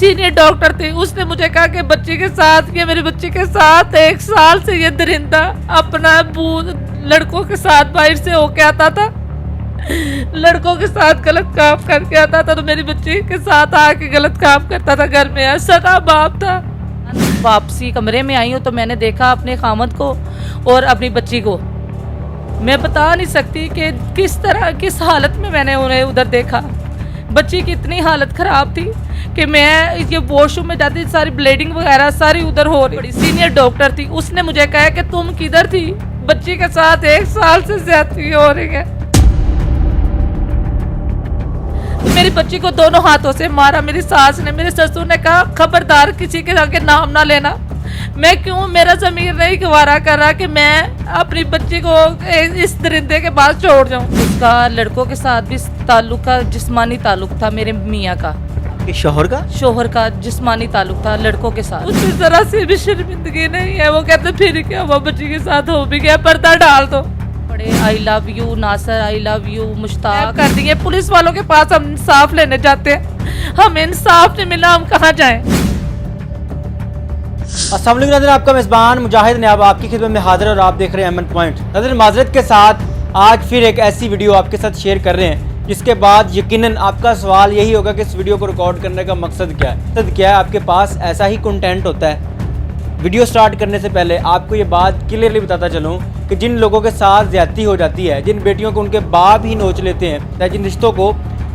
Senior doctor थी, उसने मुझे कहा कि बच्ची के साथ, ये मेरी बच्ची के साथ 1 साल से ये दरिंदा अपना लड़कों के साथ बाहर से होके आता था, लड़कों के साथ गलत काम करके आता था, तो मेरी बच्ची के साथ आके गलत काम करता था। घर में सगा बाप था। वापसी कमरे में आई हूँ तो मैंने देखा अपने खामद को और अपनी बच्ची को। मैं बता नहीं सकती कि किस हालत में मैंने उन्हें उधर देखा। बच्ची की इतनी हालत ख़राब थी कि मैं ये वॉशरूम में जाती, सारी ब्लीडिंग वगैरह सारी उधर हो रही। सीनियर डॉक्टर थी, उसने मुझे कहा कि तुम किधर थी, बच्ची के साथ 1 साल से ज्यादती हो रही है। मेरी बच्ची को दोनों हाथों से मारा मेरी सास ने। मेरे ससुर ने कहा खबरदार किसी के आगे नाम ना लेना। मैं क्यों, मेरा ज़मीर नहीं गवारा कर रहा कि मैं अपनी बच्ची को इस दरिंदे के पास छोड़ जाऊं। उसका लड़कों के साथ भी ताल्लुक का, जिस्मानी ताल्लुक था मेरे मियाँ का। शोहर का जिस्मानी ताल्लुक था लड़कों के साथ। उसकी जरा से भी शर्मिंदगी नहीं है। वो कहते फिर क्या हुआ, बच्ची के साथ हो भी गया, पर्दा डाल दो। बड़े I love you Nasser, I love you Mushtaq कर दिए। पुलिस वालों के पास हम इंसाफ लेने जाते हैं, हमें इंसाफ नहीं मिला, हम कहाँ जाएं। अस्सलाम वालेकुम नाज़रीन, आपका मेज़बान मुजाहिद ने अब आपकी खिदमत में हाजिर और आप देख रहे हैं अमन पॉइंट। नाज़रीन, माज़रत के साथ आज फिर एक ऐसी वीडियो आपके साथ शेयर कर रहे हैं जिसके बाद यकीनन आपका सवाल यही होगा कि इस वीडियो को रिकॉर्ड करने का मकसद क्या है। मकसद क्या है, आपके पास ऐसा ही कंटेंट होता है। वीडियो स्टार्ट करने से पहले आपको ये बात क्लियरली बताता चलूँ कि जिन लोगों के साथ ज़्यादती हो जाती है, जिन बेटियों को उनके बाप ही नोच लेते हैं, या जिन रिश्तों को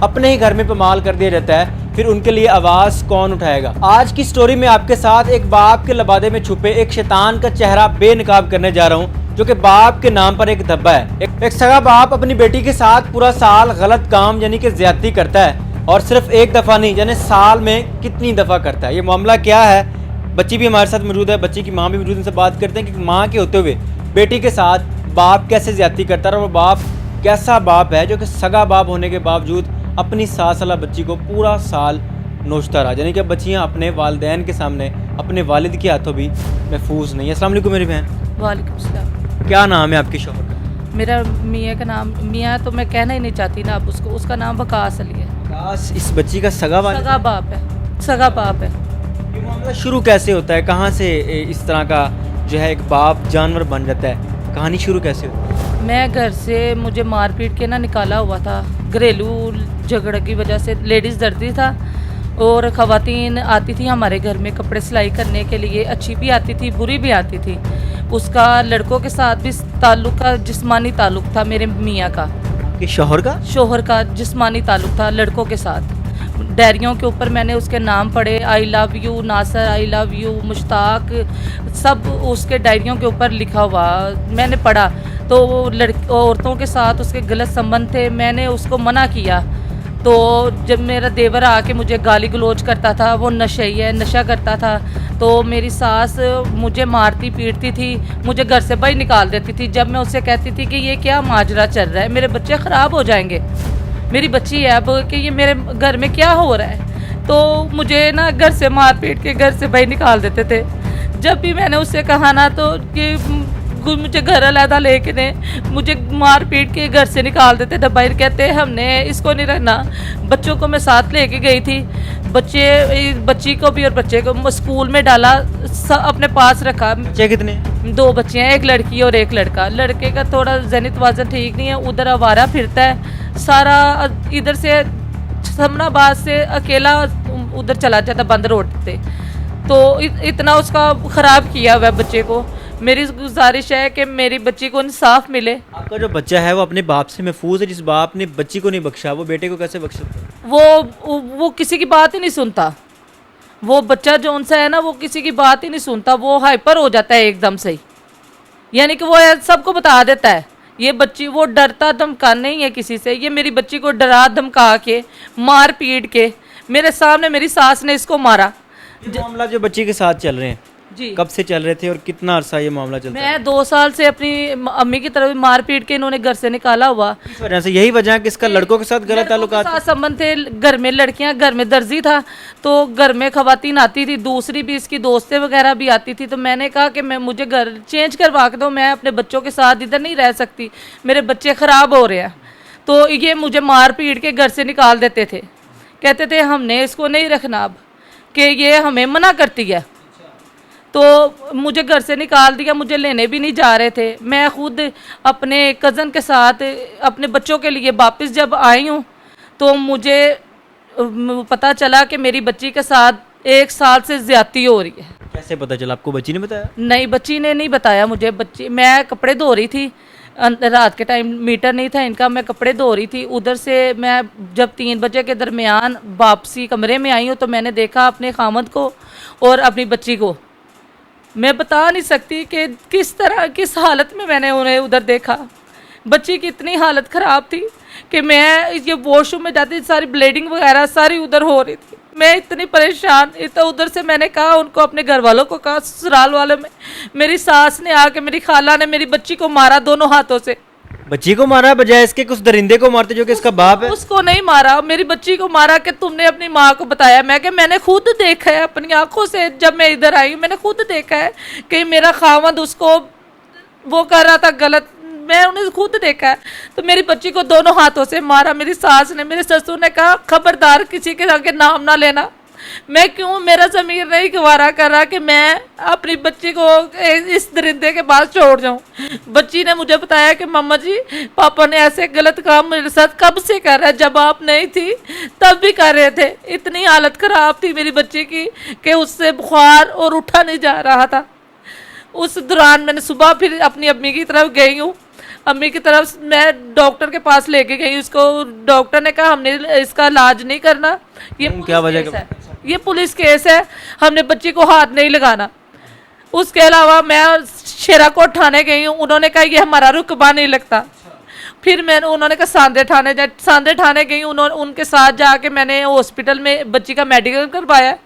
अपने ही घर में पमाल कर दिया जाता है, फिर उनके लिए आवाज़ कौन उठाएगा। आज की स्टोरी में आपके साथ एक बाप के लबादे में छुपे एक शैतान का चेहरा बेनकाब करने जा रहा हूँ, जो कि बाप के नाम पर एक धब्बा है। एक सगा बाप अपनी बेटी के साथ पूरा साल गलत काम यानी कि ज़्यादती करता है, और सिर्फ एक दफ़ा नहीं, यानी साल में कितनी दफ़ा करता है। ये मामला क्या है, बच्ची भी हमारे साथ मौजूद है, बच्ची की माँ भी मौजूद है। उनसे बात करते हैं कि माँ के होते हुए बेटी के साथ बाप कैसे ज़्यादती करता है, और वो बाप कैसा बाप है जो कि सगा बाप होने के बावजूद अपनी सास वाला बच्ची को पूरा साल नोचता रहा। यानी कि बच्चियाँ अपने वालिदैन के सामने अपने वालिद के हाथों भी महफूज नहीं है। अस्सलाम वालेकुम मेरी बहन। वालेकुम सलाम। क्या नाम है आपके शौहर का? मेरा मियाँ का नाम, मियाँ तो मैं कहना ही नहीं चाहती ना अब उसको, उसका नाम वकास अली है। वकास इस बच्ची का सगा बाप है? सगा बाप है। ये मामला शुरू कैसे होता है, कहाँ से इस तरह का जो है एक बाप जानवर बन जाता है, कहानी शुरू कैसे होती है? मैं घर से, मुझे मारपीट के ना निकाला हुआ था, घरेलू झगड़े की वजह से। लेडीज़ डरती था और ख़वातीन आती थी हमारे घर में कपड़े सिलाई करने के लिए, अच्छी भी आती थी बुरी भी आती थी। उसका लड़कों के साथ भी ताल्लुक का, जिस्मानी ताल्लुक था मेरे मियाँ का। कि शोहर का जिस्मानी ताल्लुक था लड़कों के साथ। डायरियों के ऊपर मैंने उसके नाम पढ़े, I love you Nasser, I love you Mushtaq, सब उसके डायरियों के ऊपर लिखा हुआ मैंने पढ़ा। तो औरतों के साथ उसके गलत संबंध थे। मैंने उसको मना किया, तो जब मेरा देवर आके मुझे गाली गलौज करता था, वो नशा करता था, तो मेरी सास मुझे मारती पीटती थी, मुझे घर से बाहर निकाल देती थी। जब मैं उससे कहती थी कि ये क्या माजरा चल रहा है, मेरे बच्चे ख़राब हो जाएंगे, मेरी बच्ची है अब, कि ये मेरे घर में क्या हो रहा है, तो मुझे ना घर से मार पीट के घर से बाहर निकाल देते थे। जब भी मैंने उससे कहा ना तो कि मुझे घर अलहदा लेके ने मुझे मार पीट के घर से निकाल देते थे बाहर। कहते हमने इसको नहीं रहना। बच्चों को मैं साथ लेके गई थी, बच्ची को भी और बच्चे को स्कूल में डाला, अपने पास रखा। बच्चे कितने? 2 बच्चे हैं, एक लड़की और एक लड़का। लड़के का थोड़ा ज़हनी तवाज़ुन ठीक नहीं है, उधर आवारा फिरता है सारा, इधर से समनाबाद से अकेला उधर चला जाता बंद रोड पे। तो इतना उसका ख़राब किया हुआ बच्चे को। मेरी गुजारिश है कि मेरी बच्ची को इंसाफ मिले। आपका जो बच्चा है वो अपने बाप से महफूज है। जिस बाप ने बच्ची को नहीं बख्शा, वो बेटे को कैसे बख्श सकता है? वो किसी की बात ही नहीं सुनता। वो बच्चा जो उनसा है ना, वो किसी की बात ही नहीं सुनता, वो हाइपर हो जाता है एकदम से ही। यानी कि वो सबको बता देता है ये बच्ची, वो डरता धमका नहीं है किसी से। ये मेरी बच्ची को डरा धमका के, मार पीट के, मेरे सामने मेरी सास ने इसको मारा। ये मामला जो बच्ची के साथ चल रहे हैं जी, कब से चल रहे थे और कितना अरसा ये मामला चलता है? मैं 2 साल से अपनी अम्मी की तरफ मार पीट के इन्होंने घर से निकाला हुआ। इस वजह से, यही वजह है कि इसका लड़कों के साथ गलत ताल्लुकात साथ संबंध थे। घर में लड़कियां, घर में दर्जी था, तो घर में खवातीन आती थी, दूसरी भी इसकी दोस्तें वगैरह भी आती थी। तो मैंने कहा कि मुझे घर चेंज करवा के दो, मैं अपने बच्चों के साथ इधर नहीं रह सकती, मेरे बच्चे ख़राब हो रहे हैं। तो ये मुझे मार पीट के घर से निकाल देते थे, कहते थे हमने इसको नहीं रखना अब। कि ये हमें मना करती है। तो मुझे घर से निकाल दिया, मुझे लेने भी नहीं जा रहे थे। मैं खुद अपने कज़न के साथ अपने बच्चों के लिए वापस जब आई हूँ तो मुझे पता चला कि मेरी बच्ची के साथ 1 साल से ज़्यादती हो रही है। कैसे पता चला आपको? बच्ची ने बताया? नहीं, बच्ची ने नहीं बताया मुझे। बच्ची, मैं कपड़े धो रही थी, रात के टाइम मीटर नहीं था इनका, मैं कपड़े धो रही थी। उधर से मैं जब 3 बजे के दरमियान वापसी कमरे में आई हूँ तो मैंने देखा अपने खामद को और अपनी बच्ची को। मैं बता नहीं सकती कि किस तरह, किस हालत में मैंने उन्हें उधर देखा। बच्ची की इतनी हालत ख़राब थी कि मैं ये वॉशरूम में जाती, सारी ब्लीडिंग वगैरह सारी उधर हो रही थी। मैं इतनी परेशान, इतना उधर से मैंने कहा उनको, अपने घर वालों को कहा, ससुराल वालों में मेरी सास ने आके, मेरी खाला ने मेरी बच्ची को मारा दोनों हाथों से। बच्ची को मारा बजाय इसके कुछ दरिंदे को मारते जो कि इसका बाप है? उसको नहीं मारा, मेरी बच्ची को मारा कि तुमने अपनी माँ को बताया। मैं कि मैंने खुद देखा है अपनी आंखों से, जब मैं इधर आई मैंने खुद देखा है कि मेरा खावंद उसको वो कर रहा था गलत, मैं उन्हें खुद देखा है। तो मेरी बच्ची को दोनों हाथों से मारा। मेरी सास ने, मेरे ससुर ने कहा खबरदार किसी के आगे नाम ना लेना। मैं क्यों, मेरा ज़मीर नहीं गवारा कर रहा कि मैं अपनी बच्ची को इस दरिंदे के पास छोड़ जाऊं। बच्ची ने मुझे बताया कि मम्मा जी पापा ने ऐसे गलत काम मेरे साथ कब से कर रहा है, जब आप नहीं थी तब भी कर रहे थे। इतनी हालत ख़राब थी मेरी बच्ची की कि उससे बुखार और उठा नहीं जा रहा था। उस दौरान मैंने सुबह फिर अपनी अम्मी की तरफ गई हूँ। अम्मी की तरफ मैं डॉक्टर के पास लेके गई उसको। डॉक्टर ने कहा हमने इसका इलाज नहीं करना, ये क्या वजह है, ये पुलिस केस है, हमने बच्ची को हाथ नहीं लगाना। उसके अलावा मैं शेराकोट थाने गई हूँ, उन्होंने कहा ये हमारा रुकबा नहीं लगता। फिर मैंने, उन्होंने कहा सांदे थाने गई, उन्होंने उनके साथ जाके मैंने हॉस्पिटल में बच्ची का मेडिकल करवाया।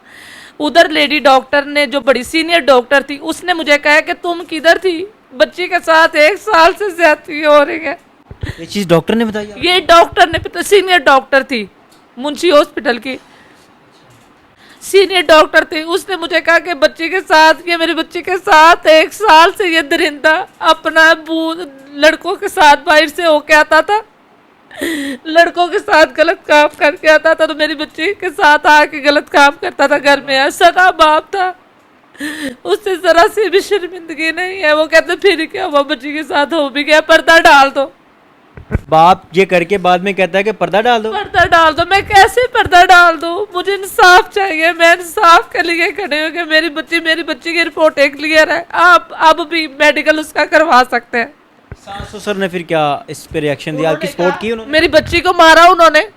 उधर लेडी डॉक्टर ने, जो बड़ी सीनियर डॉक्टर थी, उसने मुझे कहा कि तुम किधर थी, बच्ची के साथ 1 साल से ज्यादती हो रही है। ये चीज़ डॉक्टर ने बताई? ये डॉक्टर ने, सीनियर डॉक्टर थी, मुंशी हॉस्पिटल की सीनियर डॉक्टर थी। उसने मुझे कहा कि बच्ची के साथ, ये मेरी बच्ची के साथ 1 साल से ये दरिंदा अपना लड़कों के साथ बाहर से होके आता था, लड़कों के साथ गलत काम करके आता था। तो मेरी बच्ची के साथ आके गलत काम करता था घर में। सगा बाप था, उससे जरा सी भी शर्मिंदगी नहीं है। वो कहते फिर क्या हुआ, बच्ची के साथ हो भी गया, पर्दा डाल दो। बाप ये करके बाद में कहता है कि पर्दा डाल दो। पर्दा डाल दो, मैं कैसे पर्दा डाल दूं? मुझे इंसाफ चाहिए। मैं इंसाफ के लिए खड़े हो गए। मेरी बच्ची की रिपोर्ट एक क्लियर है, आप अब भी मेडिकल उसका करवा सकते हैं। सास ससुर ने फिर क्या इस पे रिएक्शन दिया? आपकी सपोर्ट की उन्होंने? मेरी बच्ची को मारा उन्होंने,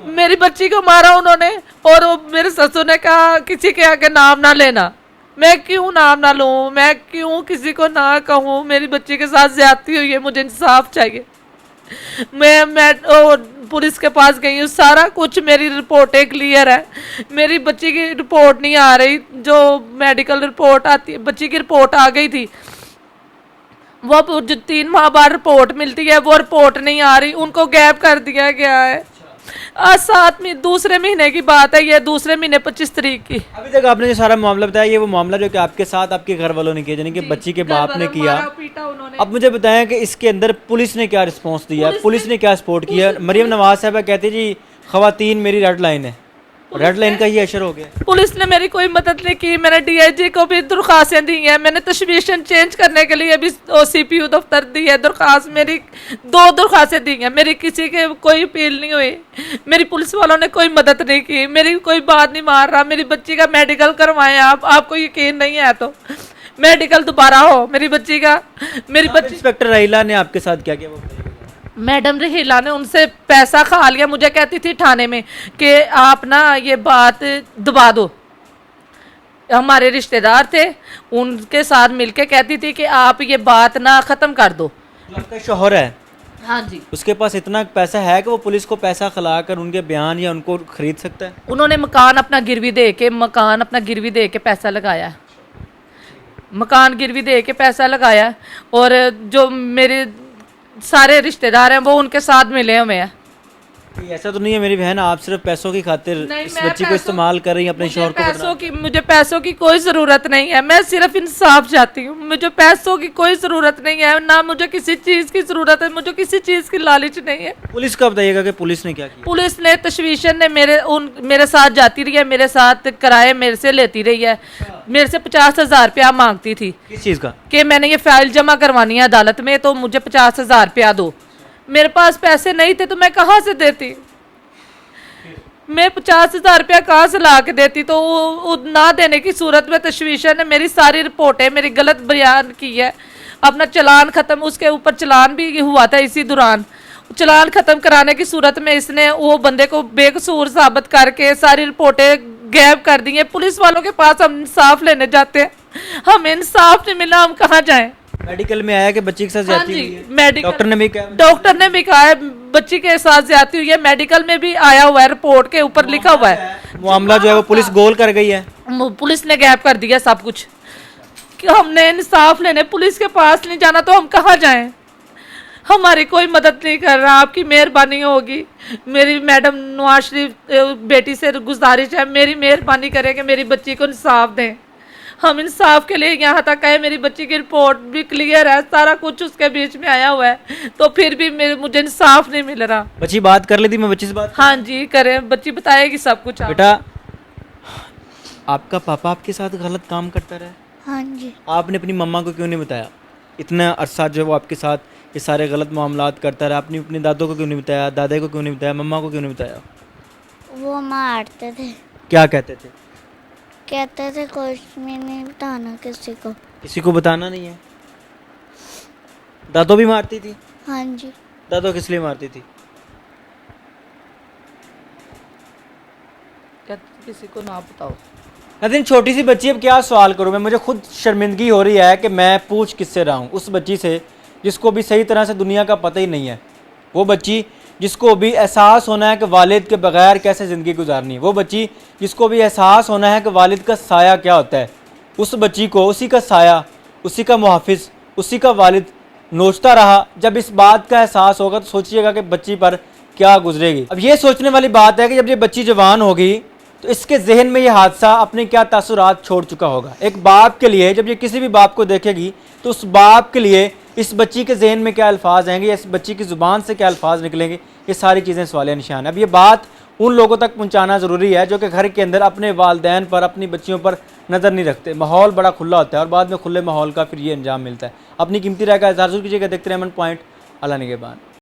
मेरी बच्ची को मारा उन्होंने। और मेरे ससुर ने कहा किसी के आगे नाम ना लेना। मैं क्यों नाम ना लूं, मैं क्यों किसी को ना कहूं? मेरी बच्ची के साथ ज्यादती हुई है, मुझे इंसाफ चाहिए। मैं पुलिस के पास गई हूँ, सारा कुछ, मेरी रिपोर्टें क्लियर है। मेरी बच्ची की रिपोर्ट नहीं आ रही, जो मेडिकल रिपोर्ट आती है, बच्ची की रिपोर्ट आ गई थी, वो जो 3 माह बाद रिपोर्ट मिलती है वो रिपोर्ट नहीं आ रही, उनको गैप कर दिया गया है। आज 2 महीने की बात है, ये 2 महीने 25 तारीख की। अभी तक आपने जो सारा मामला बताया, ये वो मामला जो कि आपके साथ आपके घर वालों ने किया, यानी कि बच्ची के बाप ने किया। अब मुझे बताएं कि इसके अंदर पुलिस ने क्या रिस्पांस दिया, पुलिस ने क्या सपोर्ट किया? मरियम नवाज साहबा कहती जी खवातीन मेरी रेड लाइन है, रेड लाइन का ही असर हो गया। पुलिस ने मेरी कोई मदद नहीं की। मैंने डीआईजी को भी दरख्वास्तें दी हैं, मैंने तशवीशन चेंज करने के लिए भी सीपीयू दफ्तर दी है दरख्वास्त। मेरी 2 दरख्वास्तें दी हैं, मेरी किसी के कोई अपील नहीं हुई। मेरी पुलिस वालों ने कोई मदद नहीं की, मेरी कोई बात नहीं मान रहा। मेरी बच्ची का मेडिकल करवाएं आप, आपको यकीन नहीं है तो मेडिकल दोबारा हो मेरी बच्ची का। मेरी बच्ची, इंस्पेक्टर राहिला ने आपके साथ क्या किया? मैडम रहीला ने उनसे पैसा खा लिया। मुझे कहती थी थाने में कि आप ना ये बात दबा दो। हमारे रिश्तेदार थे, उनके साथ मिलके कहती थी कि आप ये बात ना ख़त्म कर दो। आपका शौहर है? हाँ जी। उसके पास इतना पैसा है कि वो पुलिस को पैसा खिलाकर उनके बयान या उनको खरीद सकता है? उन्होंने मकान अपना गिरवी दे के पैसा लगाया, मकान गिरवी दे के पैसा लगाया। और जो मेरे सारे रिश्तेदार हैं वो उनके साथ मिले हुए हैं। ये ऐसा तो नहीं है मेरी बहन, आप सिर्फ पैसों की खातिर नहीं, इस मैं बच्ची को पैसों- इस्तेमाल कर रही हैं अपने शौहर को मुझे पैसों की कोई ज़रूरत नहीं है। मैं सिर्फ इंसाफ चाहती हूँ। मुझे पैसों की कोई ज़रूरत नहीं है, ना मुझे किसी चीज़ की ज़रूरत है, मुझे किसी चीज़ की लालच नहीं है। पुलिस का बताइएगा कि पुलिस ने क्या किया। पुलिस ने, तशवीशन ने मेरे साथ जाती रही है, मेरे साथ किराए मेरे से लेती रही है। मेरे से 50,000 रुपया मांगती थी किस चीज़ का? कि मैंने ये फाइल जमा करवानी है अदालत में, तो मुझे 50,000 रुपया दो। मेरे पास पैसे नहीं थे तो मैं कहाँ से देती? मैं 50,000 रुपया कहाँ से ला के देती? तो वो ना देने की सूरत में तशवीशन ने मेरी सारी रिपोर्टें मेरी गलत बयान की है। अपना चलान ख़त्म, उसके ऊपर चलान भी हुआ था इसी दौरान। चलान ख़त्म कराने की सूरत में इसने वो बंदे को बेकसूर साबित करके सारी रिपोर्टें गैब कर दी हैं। पुलिस वालों के पास हम इंसाफ लेने जाते हैं, हमें इंसाफ नहीं मिला, हम कहाँ जाएं? मेडिकल में आया कि बच्ची के साथ हाँ जाती जी, हुई है? मेडिकल डॉक्टर ने भी कहा? डॉक्टर ने भी कहा है बच्ची के साथ ज्यादती हुई है। मेडिकल में भी आया हुआ है, रिपोर्ट के ऊपर लिखा हुआ है। मामला जो है वो पुलिस गोल कर गई है। पुलिस ने गैप कर दिया सब कुछ कि हमने इंसाफ लेने पुलिस के पास नहीं जाना, तो हम कहाँ जाएं? हमारी कोई मदद नहीं कर रहा। आपकी मेहरबानी होगी, मेरी मैडम नवाज शरीफ बेटी से गुजारिश है, मेरी मेहरबानी करें कि मेरी बच्ची को इंसाफ दें। हम इंसाफ के लिए यहाँ तक आए, मेरी बच्ची की रिपोर्ट भी क्लियर है, सारा कुछ उसके बीच में आया हुआ है, तो फिर भी मुझे इंसाफ नहीं मिल रहा। बच्ची बात कर लेती, मैं बच्ची से बात। हाँ जी करें, बच्ची बताएगी सब कुछ। बेटा, आपका पापा आपके साथ गलत काम करता रहा है? हाँ जी। आपने अपनी मम्मा को क्यों नहीं बताया? इतना अरसा जो है वो आपके साथ ये सारे गलत मामलात करता रहा, आपने अपने दादों को क्यों नहीं बताया, दादा को क्यों नहीं बताया, मम्मा को क्यों नहीं बताया? वो मारते थे, क्या कहते थे? कहते थे कुछ भी नहीं बताना किसी को। किसी को बताना नहीं है। दादो भी मारती थी? हाँ जी। दादो किस लिए मारती थी? किसी को ना बताओ। लेकिन छोटी सी बच्ची, अब क्या सवाल करूं मैं, मुझे खुद शर्मिंदगी हो रही है कि मैं पूछ किससे रहा हूं उस बच्ची से जिसको भी सही तरह से दुनिया का पता ही नहीं है। वो बच्ची जिसको भी एहसास होना है कि वालिद के बगैर कैसे ज़िंदगी गुजारनी है। वो बच्ची जिसको भी एहसास होना है कि वालिद का साया क्या होता है। उस बच्ची को उसी का साया, उसी का मुहाफिज, उसी का वालिद नोचता रहा। जब इस बात का एहसास होगा तो सोचिएगा कि बच्ची पर क्या गुजरेगी। अब ये सोचने वाली बात है कि जब ये बच्ची जवान होगी तो इसके जहन में ये हादसा अपने क्या तासुरात छोड़ चुका होगा। एक बाप के लिए जब ये किसी भी बाप को देखेगी तो उस बाप के लिए इस बच्ची के जहन में क्या अल्फाज आएंगे, इस बच्ची की ज़ुबान से क्या अल्फाज निकलेंगे, ये सारी चीज़ें सवालिया निशान है। अब ये बात उन लोगों तक पहुंचाना ज़रूरी है जो कि घर के अंदर अपने वालिदैन पर, अपनी बच्चियों पर नज़र नहीं रखते। माहौल बड़ा खुला होता है और बाद में खुले माहौल का फिर ये अंजाम मिलता है। अपनी कीमती राय का इज़हार ज़रूर कीजिएगा। देखते रहें एमन पॉइंट। अल्लाह निगहबान।